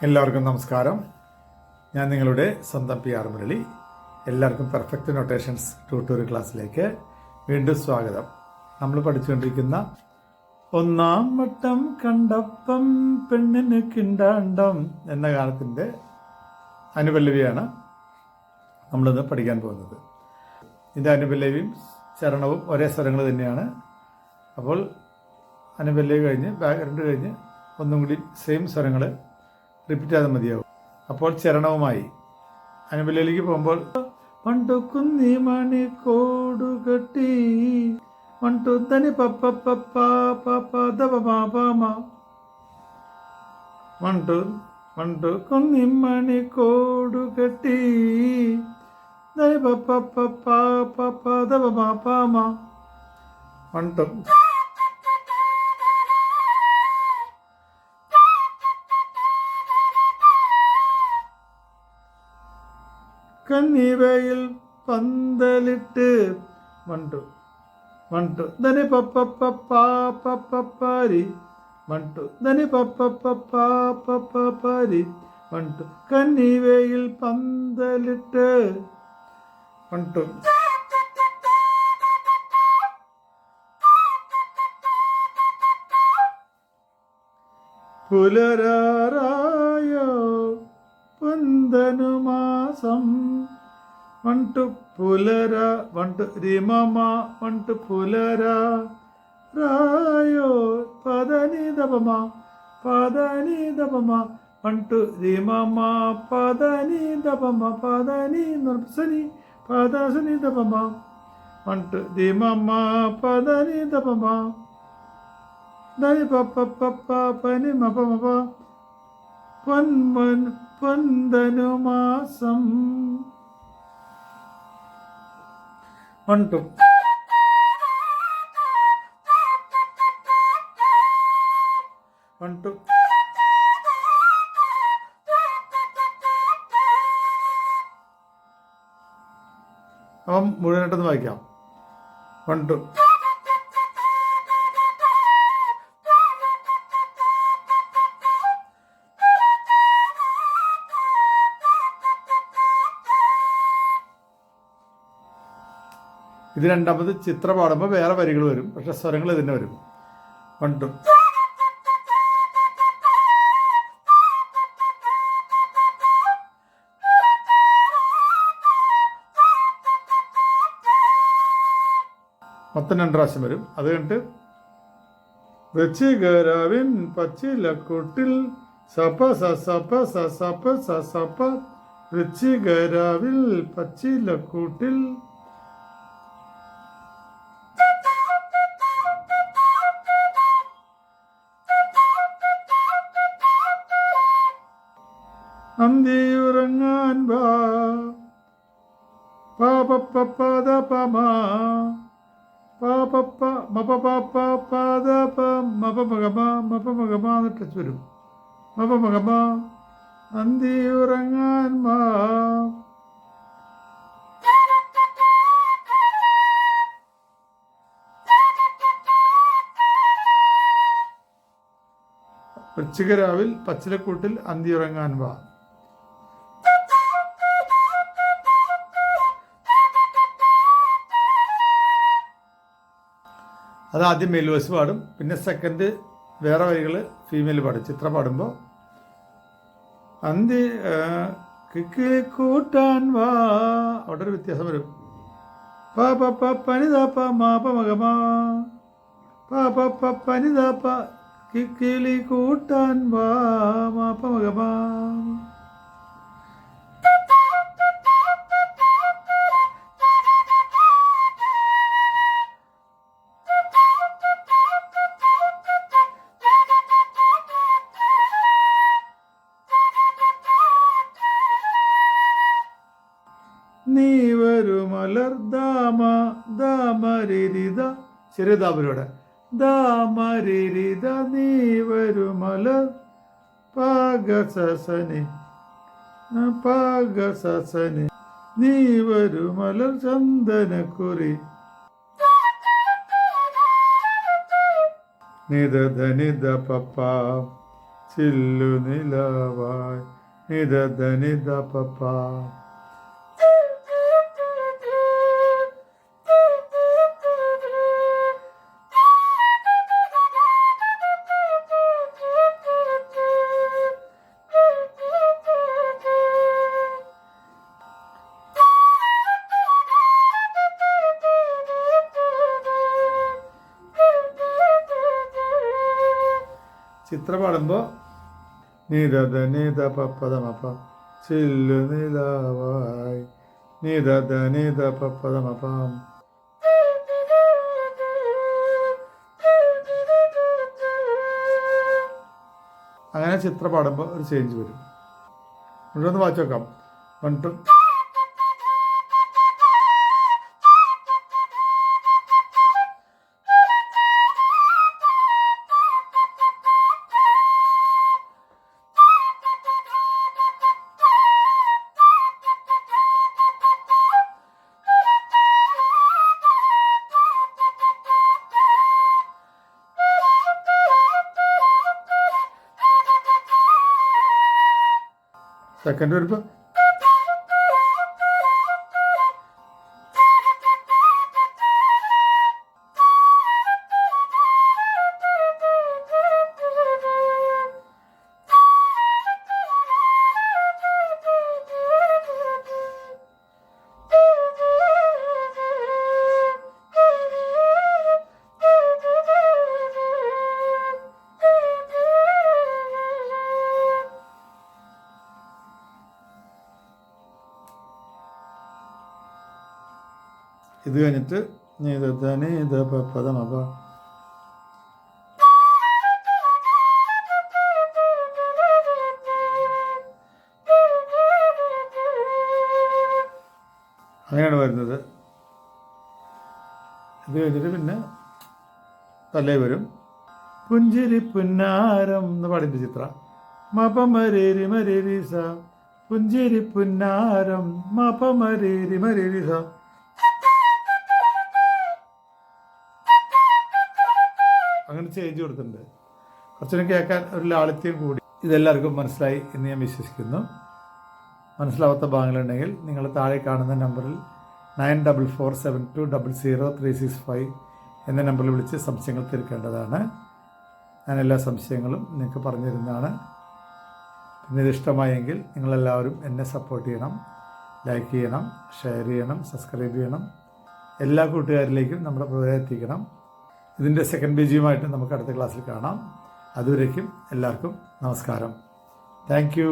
എല്ലാവർക്കും നമസ്കാരം. ഞാൻ നിങ്ങളുടെ സ്വന്തം PR മുരളി. എല്ലാവർക്കും പെർഫെക്റ്റ് നൊട്ടേഷൻസ് ട്യൂട്ടോറിയൽ ക്ലാസ്സിലേക്ക് വീണ്ടും സ്വാഗതം. നമ്മൾ പഠിച്ചുകൊണ്ടിരിക്കുന്ന ഒന്നാം വട്ടം കണ്ടപ്പം പെണ്ണിന് കിണ്ടാണ്ടം എന്ന ഗാനത്തിൻ്റെ അനുപല്ലവിയാണ് നമ്മളിന്ന് പഠിക്കാൻ പോകുന്നത്. ഇതിൻ്റെ അനുപല്ലവിയും ചരണവും ഒരേ സ്വരങ്ങൾ തന്നെയാണ്. അപ്പോൾ അനുപല്ലവി കഴിഞ്ഞ് ബാക്ക്ഗ്രൗണ്ട് കഴിഞ്ഞ് ഒന്നും കൂടി സെയിം സ്വരങ്ങൾ റിപ്പീറ്റ് ചെയ്താൽ മതിയാവും. അപ്പോൾ ചരണവുമായി അനുപല്ലവിയിലേക്ക് പോകുമ്പോൾ പണ്ടു കുന്നി മണി കോടുകെട്ടി മണ്ടു തനി പപ്പ പപ്പ പപ്പ ദപ പാമ മണ്ടു മണ്ടു കുന്നി മണി കോടുകെട്ടി തനി പപ്പ പപ്പ പപ്പ ദപ പാമ മണ്ടു കന്നിവയിൽ പന്തലിട്ട് മണ്ടു മണ്ടു ധനി പപ്പ പപ്പാരി മണ്ടു ധനി പപ്പ പപ്പാരി മണ്ടു കന്നിവയിൽ പന്തലിട്ട് മണ്ടു പുലരാറായോ പന്തനുമാസം വണ്ടു പുലര വണ്ടു റിമമ വണ്ടു പുലര രായോ പദനി ദപമ വണ്ടു റിമമ പദനി ദപമ പദനി നിർസനി പദസനി ദപമ വണ്ടു റിമമ പദനി ദപമ ധനി പപ്പ പപ്പ പനി മപ മപ പന്തനുമാസം വണ്ടു വണ്ടു അപ്പം മുഴുവനായിട്ടൊന്ന് വായിക്കാം. വണ്ടു ഇത് രണ്ടാമത് ചിത്ര പാടുമ്പോൾ വേറെ വരികൾ വരും, പക്ഷെ സ്വരങ്ങൾ തന്നെ വരും. വണ്ടു മൊത്തം 2 പ്രാവശ്യം വരും. അത് കഴിഞ്ഞിട്ട് വെച്ചികരാവിൻ പച്ചിലക്കൂട്ടിൽ സപ സപ സപ സപ വെച്ചികരാവിൽ പച്ചിലക്കൂട്ടിൽ അന്തിയുറങ്ങാൻ വാ പാപപ്പ പദ പമ പാപപ്പ മപ പാപ്പ പദ പ മപ മകമ എന്നിട്ട് വരും. മപ മകമ അന്തിയുറങ്ങാൻ വാ. വൃശ്ചികരാവിൽ പച്ചിലക്കൂട്ടിൽ അന്തിയുറങ്ങാൻ വാ. അത് ആദ്യം മെയിൽ വോയിസ് പാടും, പിന്നെ സെക്കൻഡ് വേറെ വരികൾ ഫീമെയിൽ പാടും. ചിത്ര പാടുമ്പോൾ അന്തി കൂട്ടാൻ വാ, അവിടെ ഒരു വ്യത്യാസം വരും. പ പനിതാപ്പ മാപ മകമ പ പനിതാപ്പ കിക്കിളി കൂട്ടാൻ വാ മാപ മകമ. നീ വരു മലർ ദാമ ദാമരിത ചെറിയ ദാമരോടെ ദാമരിത നീ വരു മലർ പാഗസനി പാഗസനി നീ വരു മലർ ചന്ദനക്കുറി നിധ ധനിധ പപ്പ ചില്ലു നിലവായി നിധ ധനിധ പപ്പ. ചിത്ര പാടുമ്പോൾ നിധ നിധ പപ്പതമപ്പ ചില്ലു നിലവായി നിധ നിധ പപ്പതമപ്പം. അങ്ങനെ ചിത്ര പാടുമ്പോൾ ഒരു ചേഞ്ച് വരും. മുഴുവൻ വായിച്ചു നോക്കാം. 1 2. സെക്കൻഡ് വരുമ്പോൾ ഇത് കഴിഞ്ഞിട്ട് നീത പദമപ. അങ്ങനെയാണ് വരുന്നത്. ഇത് കഴിഞ്ഞിട്ട് പിന്നെ തലേ വരും. പുഞ്ചിരി പുന്നാരം എന്ന് പാടിൻ്റെ ചിത്ര മപ മരേരി മരേരി സ. പുഞ്ചിരി പുന്നാരം മപ മരേരി മരേരി സ. അങ്ങനെ ചേഞ്ച് കൊടുത്തിട്ടുണ്ട്. കുറച്ചുകൂടി കേൾക്കാൻ ഒരു ലാളിത്യം കൂടി. ഇതെല്ലാവർക്കും മനസ്സിലായി എന്ന് ഞാൻ വിശ്വസിക്കുന്നു. മനസ്സിലാവാത്ത ഭാഗങ്ങളുണ്ടെങ്കിൽ നിങ്ങൾ താഴെ കാണുന്ന നമ്പറിൽ 9447200365 എന്ന നമ്പറിൽ വിളിച്ച് സംശയങ്ങൾ തീർക്കേണ്ടതാണ്. ഞാൻ എല്ലാ സംശയങ്ങളും നിങ്ങൾക്ക് പറഞ്ഞു തരുന്നതാണ്. പിന്നെ ഇത് ഇഷ്ടമായെങ്കിൽ നിങ്ങളെല്ലാവരും എന്നെ സപ്പോർട്ട് ചെയ്യണം, ലൈക്ക് ചെയ്യണം, ഷെയർ ചെയ്യണം, സബ്സ്ക്രൈബ് ചെയ്യണം. എല്ലാ കൂട്ടുകാരിലേക്കും നമ്മുടെ പ്രോഗ്രാം എത്തിക്കണം. ഇതിൻ്റെ സെക്കൻഡ് പേജുമായിട്ട് നമുക്ക് അടുത്ത ക്ലാസ്സിൽ കാണാം. അതുവരേക്കും എല്ലാവർക്കും നമസ്കാരം. Thank you.